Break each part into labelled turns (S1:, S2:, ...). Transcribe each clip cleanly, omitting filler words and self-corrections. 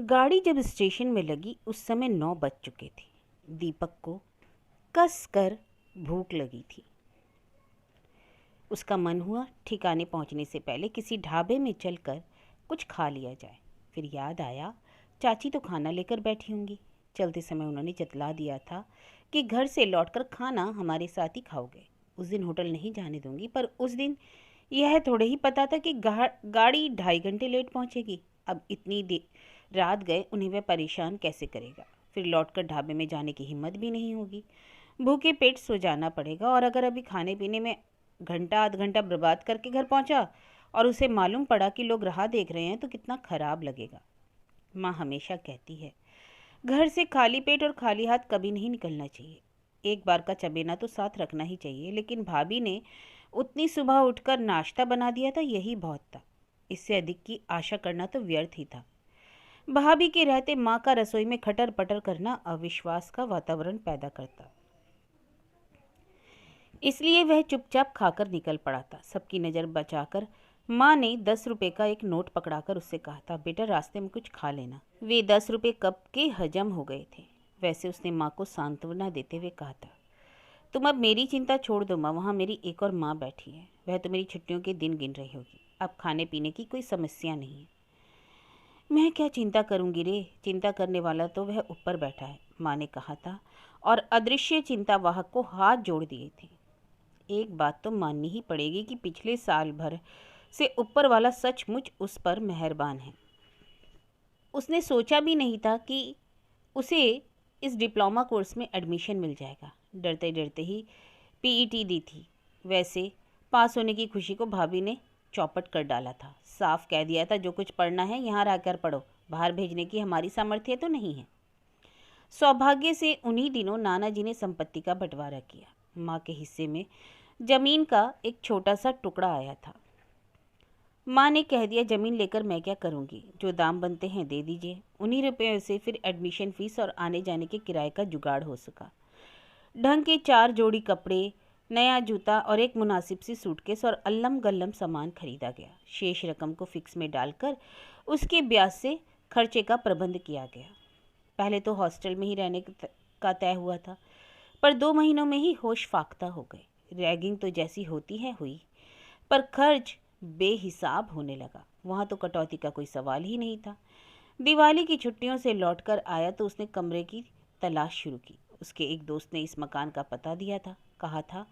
S1: गाड़ी जब स्टेशन में लगी उस समय 9 बज चुके थे। दीपक को कस कर भूख लगी थी। उसका मन हुआ ठिकाने पहुंचने से पहले किसी ढाबे में चलकर कुछ खा लिया जाए। फिर याद आया चाची तो खाना लेकर बैठी होंगी। चलते समय उन्होंने जतला दिया था कि घर से लौटकर खाना हमारे साथ ही खाओगे, उस दिन होटल नहीं जाने दूंगी। पर उस दिन यह थोड़े ही पता था कि गाड़ी 2.5 घंटे लेट पहुंचेगी। अब इतनी देर रात गए, उन्हें वह परेशान कैसे करेगा। फिर लौटकर ढाबे में जाने की हिम्मत भी नहीं होगी। भूखे पेट सो जाना पड़ेगा। और अगर अभी खाने पीने में घंटा आध घंटा बर्बाद करके घर पहुंचा और उसे मालूम पड़ा कि लोग राह देख रहे हैं तो कितना खराब लगेगा। माँ हमेशा कहती है घर से खाली पेट और खाली हाथ कभी नहीं निकलना चाहिए। एक बार का चबेना तो साथ रखना ही चाहिए। लेकिन भाभी ने उतनी सुबह उठकर नाश्ता बना दिया था, यही बहुत था। इससे अधिक की आशा करना तो व्यर्थ ही था। भाभी के रहते माँ का रसोई में खटर पटर करना अविश्वास का वातावरण पैदा करता, इसलिए वह चुपचाप खाकर निकल पड़ा था। सबकी नज़र बचाकर माँ ने 10 रुपये का एक नोट पकड़ाकर उससे कहा था, बेटा रास्ते में कुछ खा लेना। वे 10 रुपये कब के हजम हो गए थे। वैसे उसने माँ को सांत्वना देते हुए कहा था, तुम अब मेरी चिंता छोड़ दो माँ, वहाँ मेरी एक और माँ बैठी है, वह तो मेरी छुट्टियों के दिन गिन रही होगी। अब खाने पीने की कोई समस्या नहीं है। मैं क्या चिंता करूँगी रे, चिंता करने वाला तो वह ऊपर बैठा है, माँ ने कहा था और अदृश्य चिंतावाहक को हाथ जोड़ दिए थे। एक बात तो माननी ही पड़ेगी कि पिछले साल भर से ऊपर वाला सचमुच उस पर मेहरबान है। उसने सोचा भी नहीं था कि उसे इस डिप्लोमा कोर्स में एडमिशन मिल जाएगा। डरते डरते ही पीईटी दी थी। वैसे पास होने की खुशी को भाभी ने चौपट कर डाला था। साफ कह दिया था, जो कुछ पढ़ना है यहाँ रहकर पढ़ो, बाहर भेजने की हमारी सामर्थ्य तो नहीं है। सौभाग्य से उन्हीं दिनों नाना जी ने संपत्ति का बंटवारा किया। माँ के हिस्से में जमीन का एक छोटा सा टुकड़ा आया था। माँ ने कह दिया, जमीन लेकर मैं क्या करूँगी, जो दाम बनते हैं दे दीजिए। उन्हीं रुपयों से फिर एडमिशन फीस और आने जाने के किराए का जुगाड़ हो सका। ढंग के 4 जोड़ी कपड़े, नया जूता और एक मुनासिब सी सूटकेस और अल्लम गल्लम सामान खरीदा गया। शेष रकम को फिक्स में डालकर उसके ब्याज से खर्चे का प्रबंध किया गया। पहले तो हॉस्टल में ही रहने का तय हुआ था, पर 2 महीनों में ही होश फाख्ता हो गए। रैगिंग तो जैसी होती है हुई, पर खर्च बेहिसाब होने लगा। वहाँ तो कटौती का कोई सवाल ही नहीं था। दिवाली की छुट्टियों से लौटकर आया तो उसने कमरे की तलाश शुरू की। उसके एक दोस्त ने इस मकान का पता दिया था। कहा था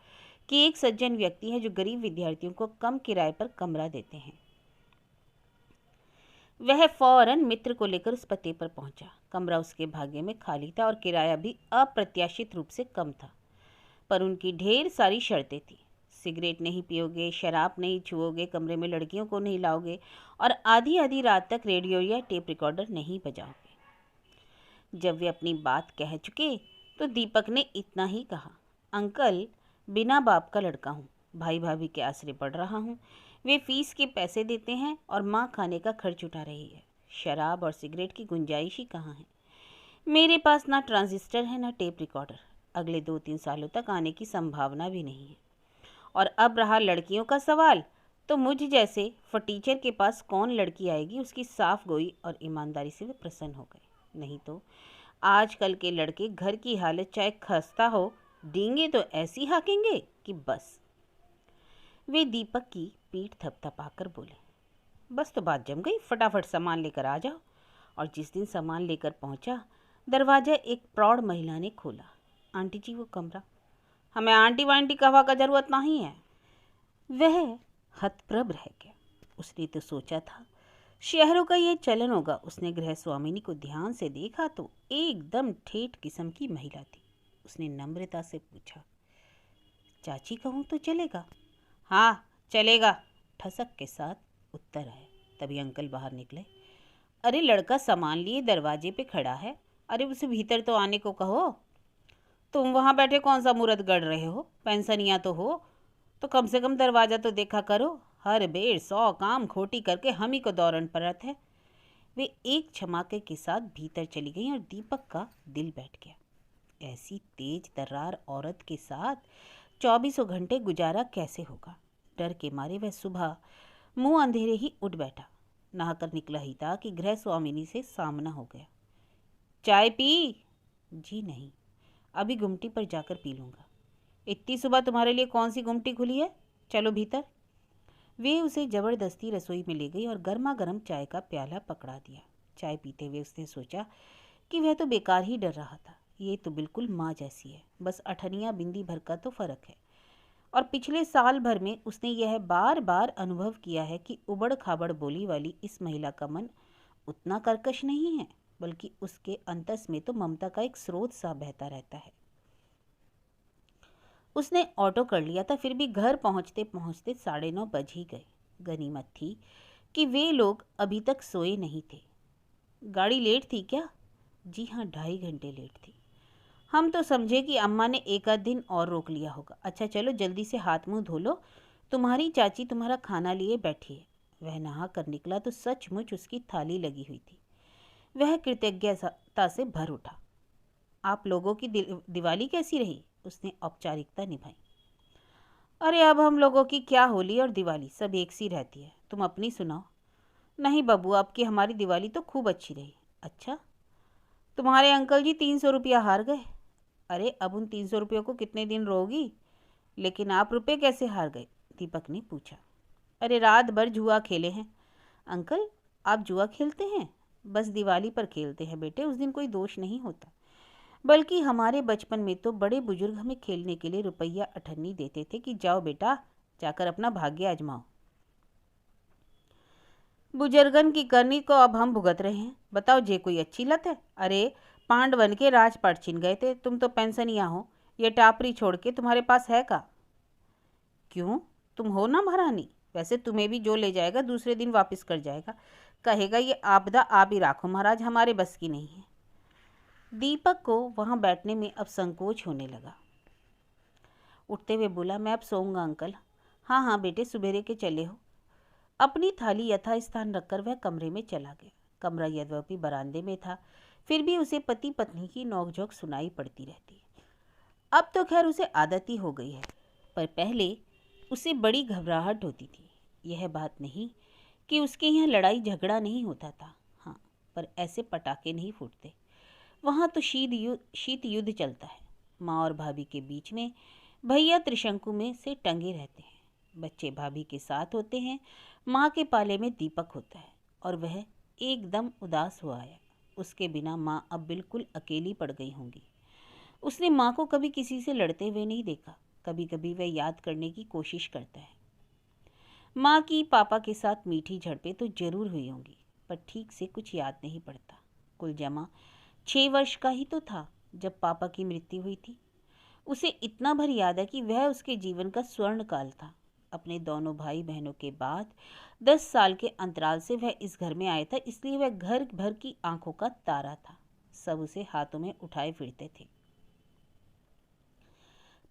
S1: कि एक सज्जन व्यक्ति है जो गरीब विद्यार्थियों को कम किराए पर कमरा देते हैं। वह फौरन मित्र को लेकर उस पते पर पहुंचा। कमरा उसके भाग्य में खाली था और किराया भी अप्रत्याशित रूप से कम था, पर उनकी ढेर सारी शर्तें थी। सिगरेट नहीं पियोगे, शराब नहीं छुओगे, कमरे में लड़कियों को नहीं लाओगे और आधी आधी रात तक रेडियो या टेप रिकॉर्डर नहीं बजाओगे। जब वे अपनी बात कह चुके तो दीपक ने इतना ही कहा, अंकल बिना बाप का लड़का हूँ, भाई भाभी के आसरे पढ़ रहा हूँ। वे फीस के पैसे देते हैं और माँ खाने का खर्च उठा रही है। शराब और सिगरेट की गुंजाइश ही कहाँ है। मेरे पास ना ट्रांजिस्टर है ना टेप रिकॉर्डर। अगले 2-3 सालों तक आने की संभावना भी नहीं है। और अब रहा लड़कियों का सवाल, तो मुझ जैसे फटीचर के पास कौन लड़की आएगी। उसकी साफ गोई और ईमानदारी से वे प्रसन्न हो गए। नहीं तो आजकल के लड़के घर की हालत चाहे खस्ता हो, डींगे तो ऐसी हाकेंगे कि बस। वे दीपक की पीठ थपथपाकर बोले, बस तो बात जम गई, फटाफट सामान लेकर आ जाओ। और जिस दिन सामान लेकर पहुंचा, दरवाजा एक प्रौढ़ महिला ने खोला। आंटी जी वो कमरा। हमें आंटी वांटी कहवा का जरूरत नहीं है। वह हतप्रभ रह गया। उसने तो सोचा था शहरों का ये चलन होगा। उसने गृह स्वामिनी को ध्यान से देखा तो एकदम ठेठ किस्म की महिला थी। उसने नम्रता से पूछा, चाची कहूँ तो चलेगा? हाँ चलेगा, ठसक के साथ उत्तर आया। तभी अंकल बाहर निकले। अरे लड़का सामान लिए दरवाजे पे खड़ा है, अरे उसे भीतर तो आने को कहो। तुम वहाँ बैठे कौन सा मुहूर्त गढ़ रहे हो, पेंशनिया तो हो, तो कम से कम दरवाज़ा तो देखा करो। हर बेर 100 काम खोटी करके हम ही को दौरन पड़त है। वे एक छमाके के साथ भीतर चली गईं और दीपक का दिल बैठ गया। ऐसी तेज तर्रार औरत के साथ 24 घंटे गुजारा कैसे होगा। डर के मारे वह सुबह मुंह अंधेरे ही उठ बैठा। नहाकर निकला ही था कि गृह स्वामिनी से सामना हो गया। चाय पी? जी नहीं, अभी गुमटी पर जाकर पी लूँगा। इतनी सुबह तुम्हारे लिए कौन सी गुमटी खुली है? चलो भीतर। वे उसे जबरदस्ती रसोई में ले गई और गर्मा गर्म चाय का प्याला पकड़ा दिया। चाय पीते हुए उसने सोचा कि वह तो बेकार ही डर रहा था। ये तो बिल्कुल माँ जैसी है, बस अठनिया बिंदी भर का तो फर्क है। और पिछले साल भर में उसने यह बार बार अनुभव किया है कि उबड़ खाबड़ बोली वाली इस महिला का मन उतना कर्कश नहीं है, बल्कि उसके अंतस में तो ममता का एक स्रोत सा बहता रहता है। उसने ऑटो कर लिया था, फिर भी घर पहुंचते पहुंचते 9:30 बज ही गए। गनीमत थी कि वे लोग अभी तक सोए नहीं थे। गाड़ी लेट थी क्या? जी हाँ, 2.5 घंटे लेट थी। हम तो समझे कि अम्मा ने एक आध दिन और रोक लिया होगा। अच्छा चलो जल्दी से हाथ मुंह धो लो, तुम्हारी चाची तुम्हारा खाना लिए बैठी है। वह नहा कर निकला तो सचमुच उसकी थाली लगी हुई थी। वह कृतज्ञता से भर उठा। आप लोगों की दिवाली कैसी रही? उसने औपचारिकता निभाई। अरे अब हम लोगों की क्या होली और दिवाली, सब एक सी रहती है। तुम अपनी सुनाओ। नहीं बबू, अब की हमारी दिवाली तो खूब अच्छी रही। अच्छा, तुम्हारे अंकल जी 300 रुपया हार गए। अरे अब उन 300 रुपयों को कितने दिन रोगी? लेकिन आप रुपए कैसे हार गए? दीपक ने पूछा। अरे रात भर जुआ खेले हैं। अंकल, आप जुआ खेलते हैं? बस दिवाली पर खेलते हैं बेटे, उस दिन कोई दोष नहीं होता। बल्कि हमारे बचपन में तो बड़े बुजुर्ग हमें खेलने के लिए रुपया अठन्नी देते थे कि जाओ बेटा, जाकर अपना भाग्य आजमाओ। बुजुर्गन की करनी को अब हम भुगत रहे हैं। बताओ, जे कोई अच्छी लत है? अरे पांडवन के राजपाट छिन गए थे, तुम तो पेंशनिया हो। ये टापरी छोड़ के तुम्हारे पास है का? क्यों, तुम हो ना महारानी? वैसे तुम्हें भी जो ले जाएगा दूसरे दिन वापस कर जाएगा, कहेगा ये आपदा आप ही राखो महाराज, हमारे बस की नहीं है। दीपक को वहां बैठने में अब संकोच होने लगा। उठते हुए बोला, मैं अब सोऊंगा अंकल। हाँ हाँ बेटे, सुबेरे के चले हो। अपनी थाली यथास्थान रखकर वह कमरे में चला गया। कमरा यद्यपि बरामदे में था, फिर भी उसे पति पत्नी की नोकझोंक सुनाई पड़ती रहती। अब तो खैर उसे आदत ही हो गई है, पर पहले उसे बड़ी घबराहट होती थी। यह बात नहीं कि उसके यहाँ लड़ाई झगड़ा नहीं होता था, हाँ, पर ऐसे पटाखे नहीं फूटते। वहाँ तो शीत युद्ध चलता है। माँ और भाभी के बीच में भैया त्रिशंकु में से टंगे रहते हैं। बच्चे भाभी के साथ होते हैं, माँ के पाले में दीपक होता है और वह एकदम उदास हुआ आया। उसके बिना माँ अब बिल्कुल अकेली पड़ गई होंगी। उसने माँ को कभी किसी से लड़ते हुए नहीं देखा। कभी कभी वह याद करने की कोशिश करता है। माँ की पापा के साथ मीठी झड़पें तो जरूर हुई होंगी, पर ठीक से कुछ याद नहीं पड़ता। कुल जमा 6 वर्ष का ही तो था जब पापा की मृत्यु हुई थी। उसे इतना भर याद है कि वह उसके जीवन का स्वर्ण काल था। अपने दोनों भाई बहनों के बाद 10 साल के अंतराल से वह इस घर में आया था, इसलिए वह घर भर की आंखों का तारा था। सब उसे हाथों में उठाए फिरते थे।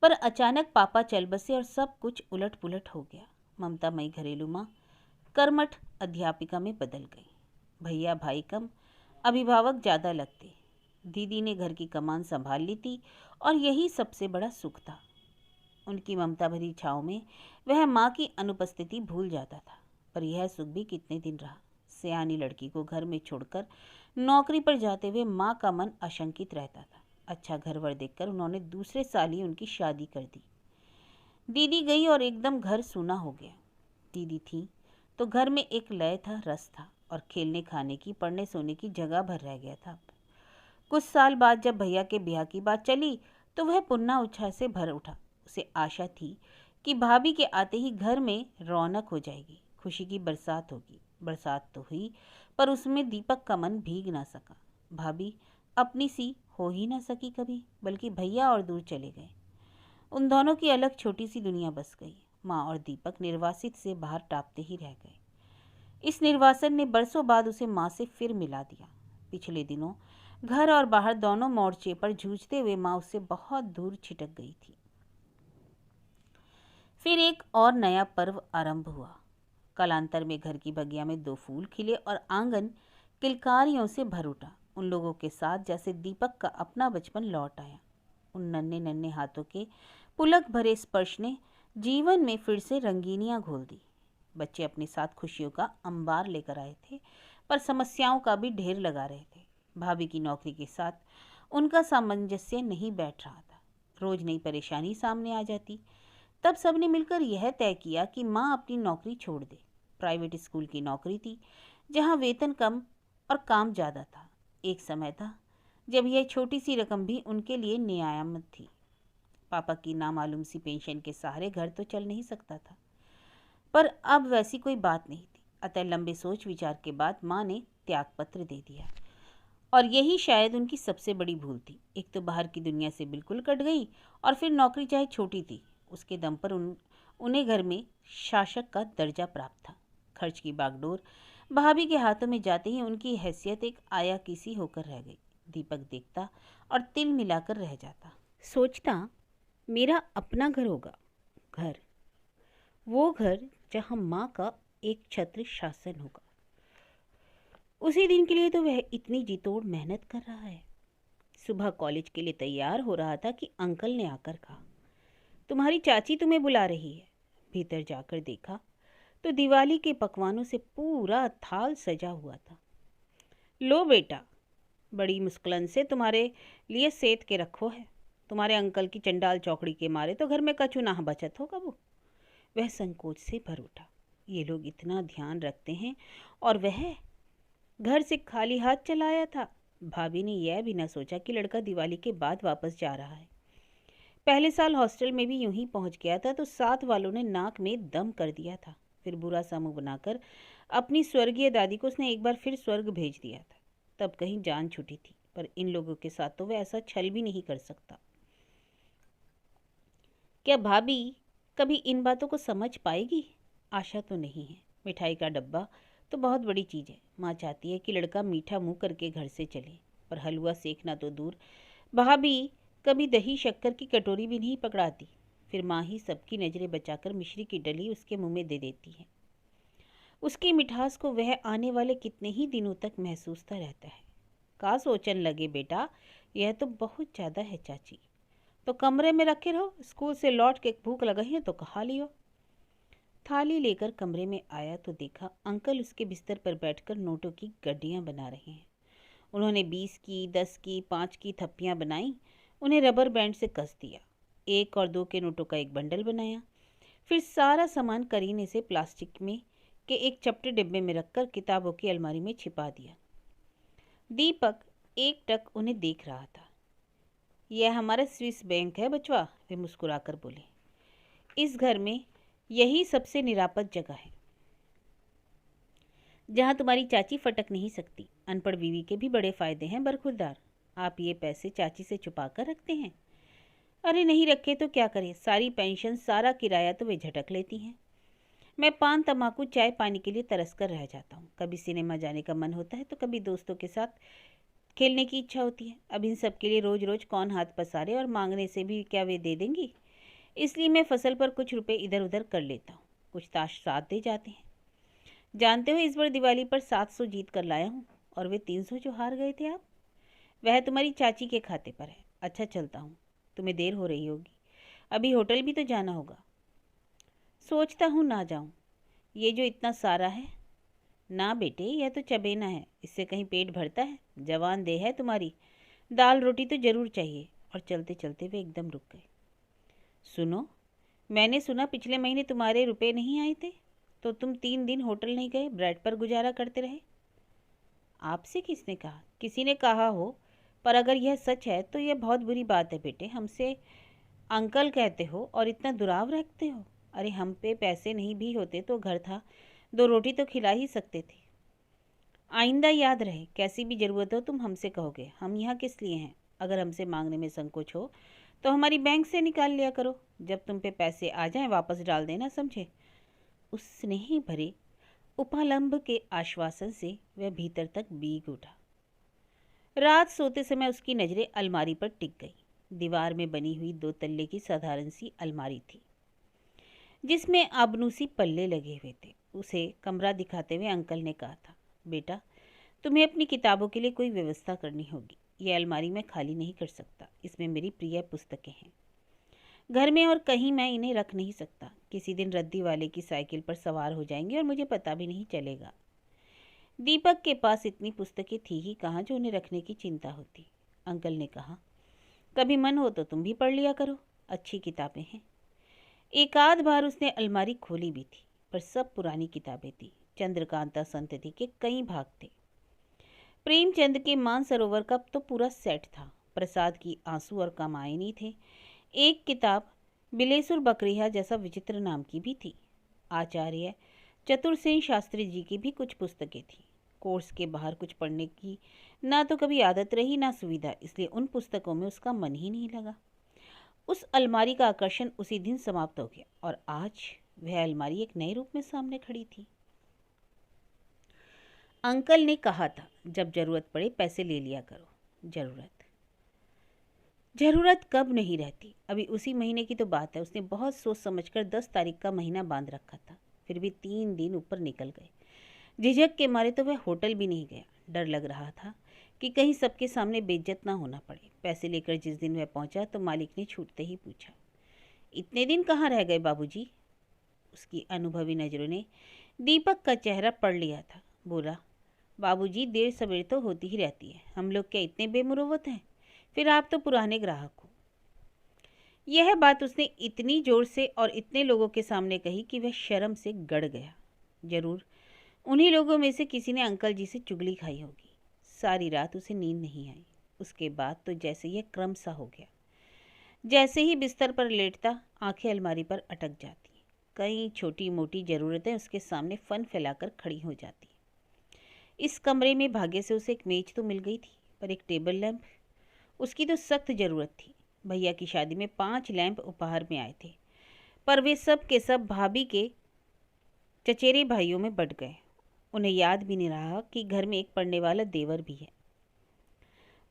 S1: पर अचानक पापा चल बसे और सब कुछ उलट पुलट हो गया। ममता मई घरेलू माँ कर्मठ अध्यापिका में बदल गई। भैया भाई कम, अभिभावक ज़्यादा लगते। दीदी ने घर की कमान संभाल ली थी और यही सबसे बड़ा सुख था। उनकी ममता भरी छाँव में वह माँ की अनुपस्थिति भूल जाता था। पर यह सुख भी कितने दिन रहा। सयानी लड़की को घर में छोड़कर नौकरी पर जाते हुए माँ का मन आशंकित रहता था। अच्छा घरवर देखकर उन्होंने दूसरे साल ही उनकी शादी कर दी। दीदी गई और एकदम घर सूना हो गया। दीदी थी तो घर में एक लय था, रस था, और खेलने खाने की पढ़ने सोने की जगह भर रह गया था। कुछ साल बाद जब भैया के ब्याह की बात चली तो वह पुन्ना उत्साह से भर उठा। उसे आशा थी कि भाभी के आते ही घर में रौनक हो जाएगी, खुशी की बरसात होगी। बरसात तो हुई, पर उसमें दीपक का मन भीग ना सका। भाभी अपनी सी हो ही ना सकी कभी, बल्कि भैया और दूर चले गए। उन दोनों की अलग छोटी सी दुनिया बस गई। माँ और दीपक निर्वासित से बाहर टापते ही रह गए। इस निर्वासन ने बरसों बाद उसे माँ से फिर मिला दिया। पिछले दिनों घर और बाहर दोनों मोर्चे पर जूझते हुए माँ उससे बहुत दूर छिटक गई थी। फिर एक और नया पर्व आरंभ हुआ। कालांतर में घर की बगिया में 2 फूल खिले और आंगन किलकारियों से भर उठा। उन लोगों के साथ जैसे दीपक का अपना बचपन लौट आया। उन नन्हे नन्हे हाथों के पुलक भरे स्पर्श ने जीवन में फिर से रंगीनियां घोल दी। बच्चे अपने साथ खुशियों का अंबार लेकर आए थे, पर समस्याओं का भी ढेर लगा रहे थे। भाभी की नौकरी के साथ उनका सामंजस्य नहीं बैठ रहा था। रोज नई परेशानी सामने आ जाती। तब सबने मिलकर यह तय किया कि माँ अपनी नौकरी छोड़ दे। प्राइवेट स्कूल की नौकरी थी, जहाँ वेतन कम और काम ज़्यादा था। एक समय था जब यह छोटी सी रकम भी उनके लिए नियामत थी। पापा की नामालूम सी पेंशन के सहारे घर तो चल नहीं सकता था, पर अब वैसी कोई बात नहीं थी। अतः लंबे सोच विचार के बाद माँ ने त्यागपत्र दे दिया, और यही शायद उनकी सबसे बड़ी भूल थी। एक तो बाहर की दुनिया से बिल्कुल कट गई, और फिर नौकरी चाहे छोटी थी, उसके दम पर उन्हें घर में शासक का दर्जा प्राप्त था। खर्च की बागडोर भाभी के हाथों में जाते ही उनकी हैसियत एक आया किसी होकर रह गई। दीपक देखता और तिल मिलाकर रह जाता। सोचता, मेरा अपना घर होगा। घर, वो घर जहाँ माँ का एक छत्र शासन होगा। उसी दिन के लिए तो वह इतनी जीतोड़ मेहनत कर रहा है। सुबह कॉलेज के लिए तैयार हो रहा था कि अंकल ने आकर कहा, तुम्हारी चाची तुम्हें बुला रही है। भीतर जाकर देखा तो दिवाली के पकवानों से पूरा थाल सजा हुआ था। लो बेटा, बड़ी मुश्किलन से तुम्हारे लिए सेध के रखो है। तुम्हारे अंकल की चंडाल चौकड़ी के मारे तो घर में कछु ना बचत हो कबू। वह संकोच से भर उठा। ये लोग इतना ध्यान रखते हैं, और वह घर से खाली हाथ चलाया था। भाभी ने यह भी न सोचा कि लड़का दिवाली के बाद वापस जा रहा है। पहले साल हॉस्टल में भी यूं ही पहुंच गया था तो साथ वालों ने नाक में दम कर दिया था। फिर बुरा सा मुंह बनाकर अपनी स्वर्गीय दादी को उसने एक बार फिर स्वर्ग भेज दिया था। तब कहीं जान छूटी थी, पर इन लोगों के साथ तो वह ऐसा छल भी नहीं कर सकता। क्या भाभी कभी इन बातों को समझ पाएगी? आशा तो नहीं है। मिठाई का डब्बा तो बहुत बड़ी चीज़ है। माँ चाहती है कि लड़का मीठा मुंह करके घर से चले, पर हलवा सेकना तो दूर, भाभी कभी दही शक्कर की कटोरी भी नहीं पकड़ाती। फिर माँ ही सबकी नज़रें बचाकर मिश्री की डली उसके मुंह में दे देती है। उसकी मिठास को वह आने वाले कितने ही दिनों तक महसूसता रहता है। का सोचन लगे बेटा, यह तो बहुत ज़्यादा है चाची। तो कमरे में रखे रहो, स्कूल से लौट के भूख लगी है तो खा लियो। थाली लेकर कमरे में आया तो देखा अंकल उसके बिस्तर पर बैठकर नोटों की गड्डियां बना रहे हैं। उन्होंने 20 की, 10 की, 5 की थप्पियां बनाई, उन्हें रबर बैंड से कस दिया। 1 और 2 के नोटों का एक बंडल बनाया। फिर सारा सामान करीने से प्लास्टिक में के एक चपटे डिब्बे में रखकर किताबों की अलमारी में छिपा दिया। दीपक एक टक उन्हें देख रहा था। यह हमारा स्विस बैंक है बचवा, वे मुस्कुराकर बोले। इस घर में यही सबसे निरापद जगह है, जहां तुम्हारी चाची फटक नहीं सकती। अनपढ़ बीवी के भी बड़े फायदे हैं बरखुरदार। आप ये पैसे चाची से छुपा कर रखते हैं? अरे नहीं रखे तो क्या करें, सारी पेंशन सारा किराया तो वे झटक लेती हैं। मैं पान तम्बाकू चाय पानी के लिए तरस कर रह जाता हूँ। कभी सिनेमा जाने का मन होता है तो कभी दोस्तों के साथ खेलने की इच्छा होती है। अब इन सब के लिए रोज रोज कौन हाथ पसारे, और मांगने से भी क्या वे दे देंगी। इसलिए मैं फसल पर कुछ रुपए इधर उधर कर लेता हूँ, कुछ ताश साथ दे जाते हैं। जानते हो, इस बार दिवाली पर 700 जीत कर लाया हूँ, और वे 300 जो हार गए थे आप, वह तुम्हारी चाची के खाते पर है। अच्छा चलता हूँ, तुम्हें देर हो रही होगी, अभी होटल भी तो जाना होगा। सोचता हूँ ना जाऊँ, ये जो इतना सारा है। ना बेटे, यह तो चबेना है, इससे कहीं पेट भरता है? जवान देह है तुम्हारी, दाल रोटी तो जरूर चाहिए। और चलते चलते वे एकदम रुक गए। सुनो, मैंने सुना पिछले महीने तुम्हारे रुपए नहीं आए थे, तो तुम 3 दिन होटल नहीं गए, ब्रेड पर गुजारा करते रहे। आपसे किसने कहा? किसी ने कहा हो, पर अगर यह सच है तो यह बहुत बुरी बात है बेटे। हमसे अंकल कहते हो और इतना दुराव रखते हो। अरे हम पे पैसे नहीं भी होते तो घर था, 2 रोटी तो खिला ही सकते थे। आइंदा याद रहे, कैसी भी ज़रूरत हो तुम हमसे कहोगे। हम यहाँ किस लिए हैं? अगर हमसे मांगने में संकोच हो तो हमारी बैंक से निकाल लिया करो। जब तुम पे पैसे आ जाएं वापस डाल देना, समझे? उस स्नेह भरे उपालंब के आश्वासन से वह भीतर तक भीग उठा। रात सोते समय उसकी नज़रें अलमारी पर टिक गई। दीवार में बनी हुई 2 तल्ले की साधारण सी अलमारी थी, जिसमें आबनूसी पल्ले लगे हुए थे। उसे कमरा दिखाते हुए अंकल ने कहा था, बेटा तुम्हें अपनी किताबों के लिए कोई व्यवस्था करनी होगी। यह अलमारी मैं खाली नहीं कर सकता, इसमें मेरी प्रिय पुस्तकें हैं। घर में और कहीं मैं इन्हें रख नहीं सकता। किसी दिन रद्दी वाले की साइकिल पर सवार हो जाएंगे और मुझे पता भी नहीं चलेगा। दीपक के पास इतनी पुस्तकें थी ही कहाँ जो उन्हें रखने की चिंता होती। अंकल ने कहा, कभी मन हो तो तुम भी पढ़ लिया करो, अच्छी किताबें हैं। एक आध बार उसने अलमारी खोली भी थी, पर सब पुरानी किताबें थी। चंद्रकांता संतति के कई भाग थे। प्रेमचंद के मानसरोवर का तो पूरा सेट था। प्रसाद की आंसू और कामायनी थे। एक किताब बिलेसुर बकरिया जैसा विचित्र नाम की भी थी। आचार्य चतुरसेन शास्त्री जी की भी कुछ पुस्तकें थीं। कोर्स के बाहर कुछ पढ़ने की ना तो कभी आदत रही ना सुविधा, इसलिए उन पुस्तकों में उसका मन ही नहीं लगा। उस अलमारी का आकर्षण उसी दिन समाप्त हो गया और आज वह अलमारी एक नए रूप में सामने खड़ी थी। अंकल ने कहा था, जब जरूरत पड़े पैसे ले लिया करो। जरूरत कब नहीं रहती। अभी उसी महीने की तो बात है, उसने बहुत सोच समझकर 10 तारीख का महीना बांध रखा था। फिर भी 3 दिन ऊपर निकल गए। झिझक के मारे तो वह होटल भी नहीं गया। डर लग रहा था कि कहीं सबके सामने बेइज्जत ना होना पड़े। पैसे लेकर जिस दिन वह पहुंचा तो मालिक ने छूटते ही पूछा, इतने दिन कहाँ रह गए बाबूजी? उसकी अनुभवी नज़रों ने दीपक का चेहरा पढ़ लिया था। बोला, बाबूजी देर सवेर तो होती ही रहती है, हम लोग क्या इतने बेमुरवत हैं? फिर आप तो पुराने ग्राहक हो। यह बात उसने इतनी जोर से और इतने लोगों के सामने कही कि वह शर्म से गड़ गया। जरूर उन्हीं लोगों में से किसी ने अंकल जी से चुगली खाई होगी। सारी रात उसे नींद नहीं आई। उसके बाद तो जैसे यह क्रम सा हो गया। जैसे ही बिस्तर पर लेटता, आंखें अलमारी पर अटक जाती। कई छोटी मोटी ज़रूरतें उसके सामने फन फैलाकर खड़ी हो जाती। इस कमरे में भाग्य से उसे एक मेज तो मिल गई थी, पर एक टेबल लैंप उसकी तो सख्त ज़रूरत थी। भैया की शादी में 5 लैंप उपहार में आए थे, पर वे सब के सब भाभी के चचेरे भाइयों में बट गए। उन्हें याद भी नहीं रहा कि घर में एक पढ़ने वाला देवर भी है।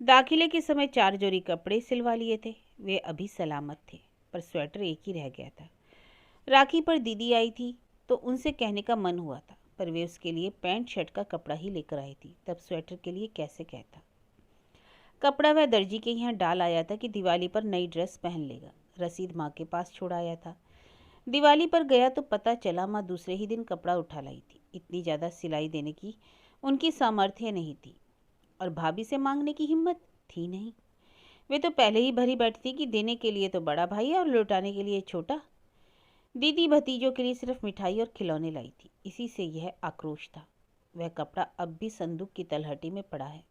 S1: दाखिले के समय 4 जोड़ी कपड़े सिलवा लिए थे, वे अभी सलामत थे, पर स्वेटर एक ही रह गया था। राखी पर दीदी आई थी तो उनसे कहने का मन हुआ था, पर वे उसके लिए पैंट शर्ट का कपड़ा ही लेकर आई थी। तब स्वेटर के लिए कैसे कहता। कपड़ा वह दर्जी के यहाँ डाल आया था कि दिवाली पर नई ड्रेस पहन लेगा। रसीद माँ के पास छोड़ आया था। दिवाली पर गया तो पता चला माँ दूसरे ही दिन कपड़ा उठा लाई थी। इतनी ज़्यादा सिलाई देने की उनकी सामर्थ्य नहीं थी और भाभी से मांगने की हिम्मत थी नहीं। वे तो पहले ही भरी बैठती कि देने के लिए तो बड़ा भाई है और लौटाने के लिए छोटा। दीदी भतीजों के लिए सिर्फ मिठाई और खिलौने लाई थी, इसी से यह आक्रोश था। वह कपड़ा अब भी संदूक की तलहटी में पड़ा है।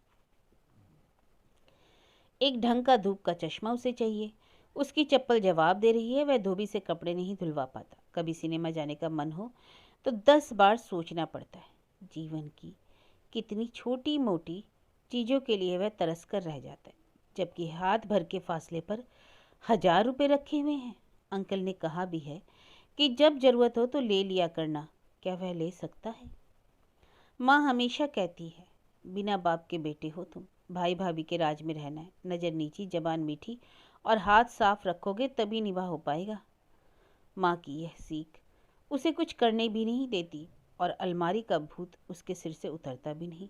S1: एक ढंग का धूप का चश्मा उसे चाहिए। उसकी चप्पल जवाब दे रही है। वह धोबी से कपड़े नहीं धुलवा पाता। कभी सिनेमा जाने का मन हो तो 10 बार सोचना पड़ता है। जीवन की कितनी छोटी मोटी चीज़ों के लिए वह तरस कर रह जाता है, जबकि हाथ भर के फासले पर 1000 रुपये रखे हुए हैं। अंकल ने कहा भी है कि जब ज़रूरत हो तो ले लिया करना। क्या वह ले सकता है? माँ हमेशा कहती है, बिना बाप के बेटे हो तुम, भाई भाभी के राज में रहना है। नज़र नीची, जबान मीठी और हाथ साफ रखोगे तभी निभा हो पाएगा। माँ की यह सीख उसे कुछ करने भी नहीं देती और अलमारी का भूत उसके सिर से उतरता भी नहीं।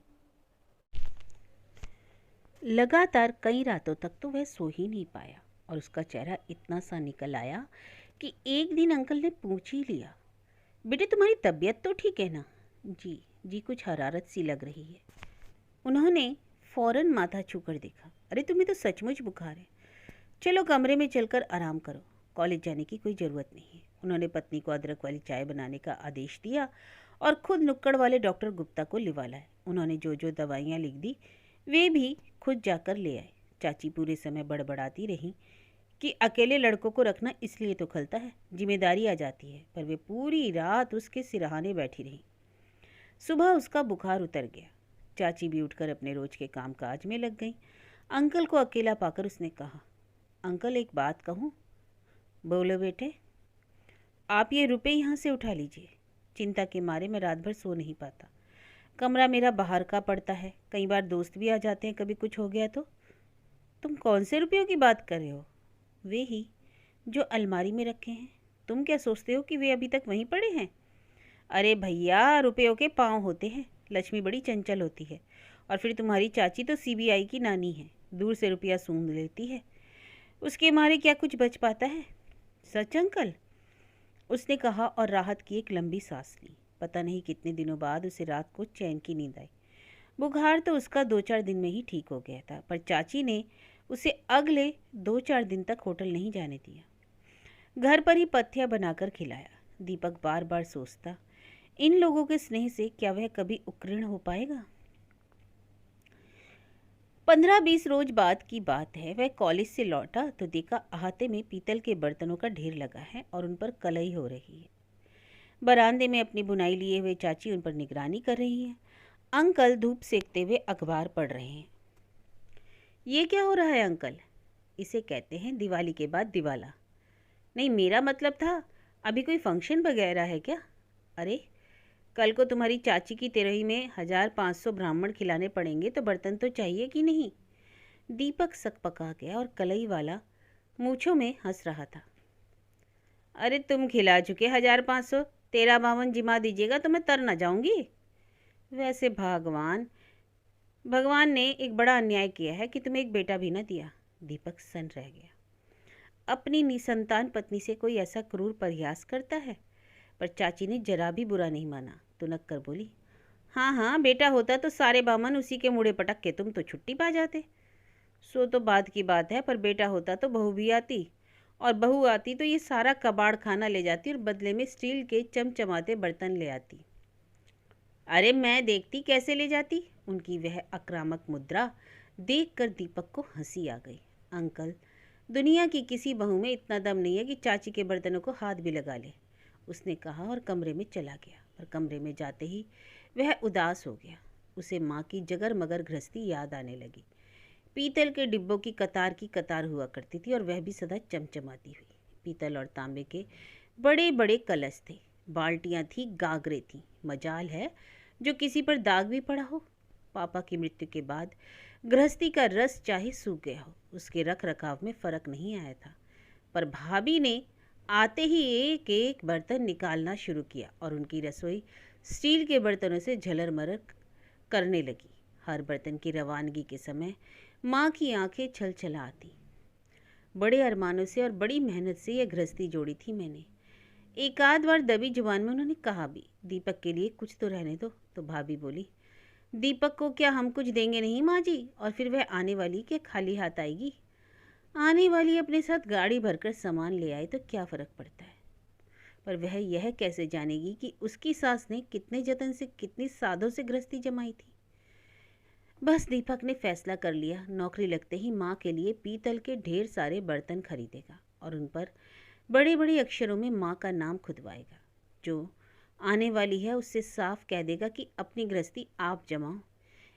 S1: लगातार कई रातों तक तो वह सो ही नहीं पाया और उसका चेहरा इतना सा निकल आया कि एक दिन अंकल ने पूछ ही लिया, बेटे तुम्हारी तबीयत तो ठीक है ना? जी कुछ हरारत सी लग रही है। उन्होंने फौरन माथा छूकर देखा। अरे तुम्हें तो सचमुच बुखार है, चलो कमरे में चलकर आराम करो, कॉलेज जाने की कोई ज़रूरत नहीं है। उन्होंने पत्नी को अदरक वाली चाय बनाने का आदेश दिया और खुद नुक्कड़ वाले डॉक्टर गुप्ता को लिवा लाए। उन्होंने जो जो दवाइयाँ लिख दी वे भी खुद जाकर ले आए। चाची पूरे समय बड़बड़ाती रही कि अकेले लड़कों को रखना इसलिए तो खलता है, जिम्मेदारी आ जाती है, पर वे पूरी रात उसके सिरहाने बैठी रही। सुबह उसका बुखार उतर गया। चाची भी उठकर अपने रोज के काम काज में लग गई। अंकल को अकेला पाकर उसने कहा, अंकल एक बात कहूँ? बोलो बेटे। आप ये रुपए यहाँ से उठा लीजिए। चिंता के मारे मैं रात भर सो नहीं पाता। कमरा मेरा बाहर का पड़ता है, कई बार दोस्त भी आ जाते हैं, कभी कुछ हो गया तो। तुम कौन से रुपयों की बात कर रहे हो? वे ही जो अलमारी में रखे हैं। तुम क्या सोचते हो कि वे अभी तक वहीं पड़े हैं? अरे भैया, रुपयों के पाँव होते हैं। लक्ष्मी बड़ी चंचल होती है और फिर तुम्हारी चाची तो CBI की नानी है, दूर से रुपया सूंघ लेती है, उसके मारे क्या कुछ बच पाता है? सच अंकल? उसने कहा और राहत की एक लंबी सांस ली। पता नहीं कितने दिनों बाद उसे रात को चैन की नींद आई। बुखार तो उसका 2-4 दिन में ही ठीक हो गया था, पर चाची ने उसे अगले 2-4 दिन तक होटल नहीं जाने दिया। घर पर ही पथ्य बनाकर खिलाया। दीपक बार बार सोचता, इन लोगों के स्नेह से क्या वह कभी उत्कीर्ण हो पाएगा? 15-20 रोज बाद की बात है। वह कॉलेज से लौटा तो देखा अहाते में पीतल के बर्तनों का ढेर लगा है और उन पर कलई हो रही है। बरामदे में अपनी बुनाई लिए हुए चाची उन पर निगरानी कर रही है। अंकल धूप सेकते हुए अखबार पढ़ रहे हैं। ये क्या हो रहा है अंकल? इसे कहते हैं दिवाली के बाद दिवाला। नहीं, मेरा मतलब था अभी कोई फंक्शन वगैरह है क्या? अरे, कल को तुम्हारी चाची की तेरही में 1500 ब्राह्मण खिलाने पड़ेंगे तो बर्तन तो चाहिए कि नहीं? दीपक सकपका गया और कलई वाला मूछों में हंस रहा था। अरे तुम खिला चुके 1500, तेरा बावन जिमा दीजिएगा तो मैं तर न जाऊंगी। वैसे भगवान भगवान ने एक बड़ा अन्याय किया है कि तुम्हें एक बेटा भी न दिया। दीपक सन रह गया। अपनी निसंतान पत्नी से कोई ऐसा क्रूर प्रयास करता है? पर चाची ने जरा भी बुरा नहीं माना, तुनक कर बोली, हाँ हाँ, बेटा होता तो सारे बामन उसी के मुड़े पटक के तुम तो छुट्टी पा जाते। सो तो बात की बात है, पर बेटा होता तो बहू भी आती, और बहू आती तो ये सारा कबाड़ खाना ले जाती और बदले में स्टील के चमचमाते बर्तन ले आती। अरे मैं देखती कैसे ले जाती। उनकी वह आक्रामक मुद्रा देखकर दीपक को हंसी आ गई। अंकल, दुनिया की किसी बहू में इतना दम नहीं है कि चाची के बर्तनों को हाथ भी लगा ले, उसने कहा और कमरे में चला गया। पर कमरे में जाते ही वह उदास हो गया। उसे माँ की जगर मगर गृहस्थी याद आने लगी। पीतल के डिब्बों की कतार हुआ करती थी और वह भी सदा चमचमाती हुई। पीतल और तांबे के बड़े बड़े कलश थे, बाल्टियाँ थी, गागरे थी। मजाल है जो किसी पर दाग भी पड़ा हो। पापा की मृत्यु के बाद गृहस्थी का रस चाहे सूख गया हो, उसके रख रखाव में फर्क नहीं आया था। पर भाभी ने आते ही एक एक बर्तन निकालना शुरू किया और उनकी रसोई स्टील के बर्तनों से झलर मरर करने लगी। हर बर्तन की रवानगी के समय माँ की आंखें छल छला आती। बड़े अरमानों से और बड़ी मेहनत से यह गृहस्थी जोड़ी थी मैंने। एक आध बार दबी जुबान में उन्होंने कहा भी, दीपक के लिए कुछ तो रहने दो। तो भाभी बोली, दीपक को क्या हम कुछ देंगे नहीं माँ जी? और फिर वह आने वाली क्या खाली हाथ आएगी? आने वाली अपने साथ गाड़ी भरकर सामान ले आए तो क्या फ़र्क पड़ता है? पर वह यह कैसे जानेगी कि उसकी सास ने कितने जतन से, कितनी साधों से गृहस्थी जमाई थी। बस दीपक ने फैसला कर लिया, नौकरी लगते ही माँ के लिए पीतल के ढेर सारे बर्तन खरीदेगा और उन पर बड़े बड़े अक्षरों में माँ का नाम खुदवाएगा। जो आने वाली है उससे साफ कह देगा कि अपनी गृहस्थी आप जमाओ,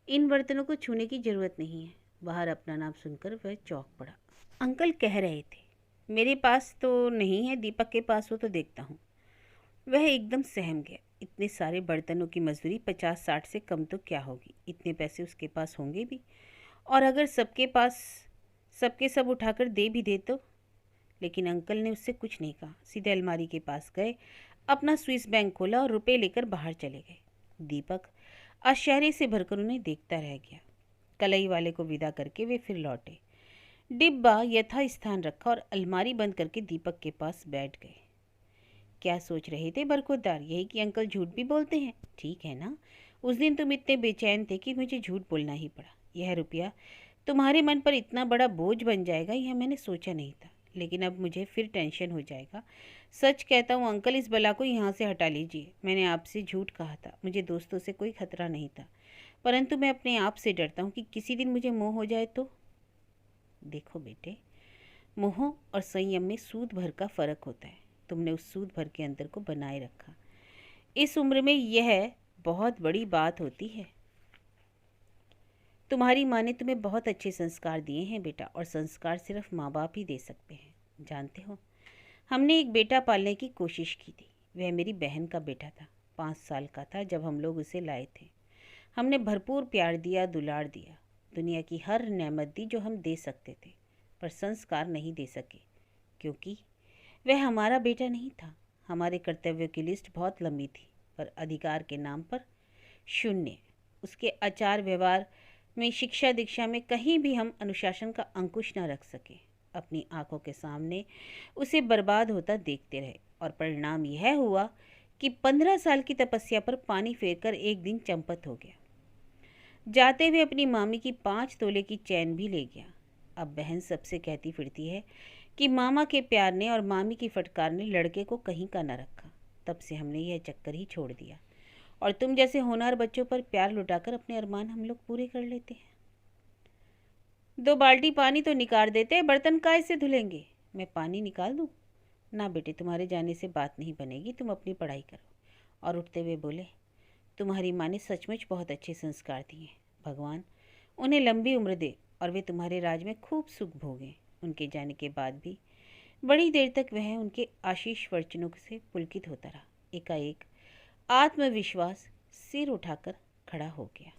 S1: इन बर्तनों को छूने की ज़रूरत नहीं है। बाहर अपना नाम सुनकर वह चौंक पड़ा। अंकल कह रहे थे, मेरे पास तो नहीं है, दीपक के पास हो तो देखता हूँ। वह एकदम सहम गया। इतने सारे बर्तनों की मजदूरी 50-60 से कम तो क्या होगी? इतने पैसे उसके पास होंगे भी, और अगर सबके पास सबके सब उठाकर दे भी दे तो? लेकिन अंकल ने उससे कुछ नहीं कहा। सीधे अलमारी के पास गए, अपना स्विस बैंक खोला और रुपए लेकर बाहर चले गए। दीपक आश्चर्य से भरकर उन्हें देखता रह गया। कलई वाले को विदा करके वे फिर लौटे। डिब्बा यथा स्थान रखा और अलमारी बंद करके दीपक के पास बैठ गए। क्या सोच रहे थे बरखुरदार? यही कि अंकल झूठ भी बोलते हैं। ठीक है ना, उस दिन तुम इतने बेचैन थे कि मुझे झूठ बोलना ही पड़ा। यह रुपया तुम्हारे मन पर इतना बड़ा बोझ बन जाएगा यह मैंने सोचा नहीं था, लेकिन अब मुझे फिर टेंशन हो जाएगा। सच कहता हूँ अंकल, इस बला को यहाँ से हटा लीजिए। मैंने आपसे झूठ कहा था, मुझे दोस्तों से कोई खतरा नहीं था, परंतु मैं अपने आप से डरता हूँ कि किसी दिन मुझे मोह हो जाए तो। देखो बेटे, मोह और संयम में सूद भर का फ़र्क होता है। तुमने उस सूद भर के अंतर को बनाए रखा। इस उम्र में यह बहुत बड़ी बात होती है। तुम्हारी माँ ने तुम्हें बहुत अच्छे संस्कार दिए हैं बेटा, और संस्कार सिर्फ माँ बाप ही दे सकते हैं। जानते हो, हमने एक बेटा पालने की कोशिश की थी। वह मेरी बहन का बेटा था। 5 साल का था जब हम लोग उसे लाए थे। हमने भरपूर प्यार दिया, दुलार दिया, दुनिया की हर नेमत दी जो हम दे सकते थे, पर संस्कार नहीं दे सके, क्योंकि वह हमारा बेटा नहीं था। हमारे कर्तव्यों की लिस्ट बहुत लंबी थी, पर अधिकार के नाम पर शून्य। उसके आचार व्यवहार में, शिक्षा दीक्षा में कहीं भी हम अनुशासन का अंकुश न रख सके। अपनी आंखों के सामने उसे बर्बाद होता देखते रहे और परिणाम यह हुआ कि 15 साल की तपस्या पर पानी फेरकर एक दिन चंपत हो गया। जाते हुए अपनी मामी की 5 तोले की चैन भी ले गया। अब बहन सबसे कहती फिरती है कि मामा के प्यार ने और मामी की फटकार ने लड़के को कहीं का न रखा। तब से हमने यह चक्कर ही छोड़ दिया और तुम जैसे होनहार बच्चों पर प्यार लुटाकर अपने अरमान हम लोग पूरे कर लेते हैं। 2 बाल्टी पानी तो निकाल देते, बर्तन काहे से धुलेंगे? मैं पानी निकाल दूँ? ना बेटे, तुम्हारे जाने से बात नहीं बनेगी, तुम अपनी पढ़ाई करो। और उठते हुए बोले, तुम्हारी माँ ने सचमुच बहुत अच्छे संस्कार दिए। भगवान उन्हें लंबी उम्र दे और वे तुम्हारे राज में खूब सुख भोगें। उनके जाने के बाद भी बड़ी देर तक वह उनके आशीष वचनों से पुलकित होता रहा। एकाएक आत्मविश्वास सिर उठाकर खड़ा हो गया।